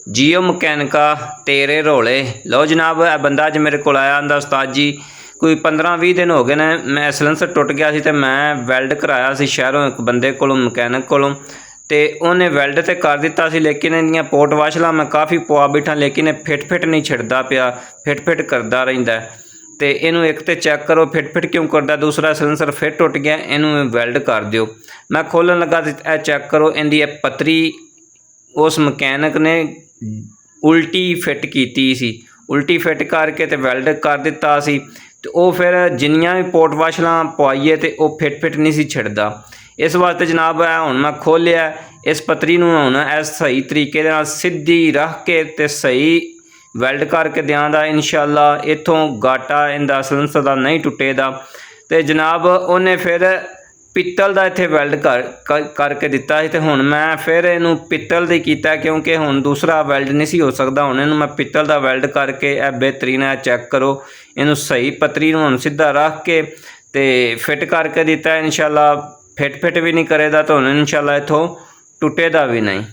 जियो मकैनिका तेरे रोले। लो जनाब बंदा अज मेरे को आया आंदा उस्ताद जी कोई 15-20 दिन हो गए ने मैं सलेंसर टुट गया सी ते मैं वैल्ड कराया सी शहरों एक बंदे कोलों मकैनिक कोलों ते उन्हें वैल्ड तो कर दिता सी लेकिन इहदियां पोर्ट वाशलां मैं काफ़ी पवा बैठा लेकिन फिट नहीं छिड़दा पिया फिट करदा रहिंदा ते इनू एक तो चैक करो फिट क्यों करदा दूसरा सलेंसर फिर टुट गया इनू वैल्ड कर दिओ। मैं खोलन लगा तो चैक करो इहदी पतरी उस मकैनिक ने उल्टी फिट कीती सी उल्टी फिट करके ते वैल्ड कर दिता सी ते वो फिर जिन्नियां भी पोर्ट वाशलां पवाइए ते वो फिट नहीं सी छिड़दा। इस वास्ते जनाब हुण मैं खोलिया इस पतरी नूं हुण इस सही तरीके दे नाल सीधी रख के ते सही वैल्ड करके देंदा इंशाअल्लाह इत्थों गाटा इंदा सलेंसर दा नहीं टुटेदा। ते जनाब उन्हें फिर पित्तल का इत्थे वैल्ड करके दिता है। हुण मैं फिर इनू पित्तल दी कीता क्योंकि हुण दूसरा वैल्ड नहीं सी हो सकता। हुण इनू मैं पित्तल का वैल्ड करके बेहतरीन है चैक करो इनू सही पतरी नूं हुण सीधा रख के ते फिट करके दिता है इंशाअल्लाह फिट भी नहीं करेगा तो हुण इंशाअल्लाह इत्थों टुटेगा भी नहीं।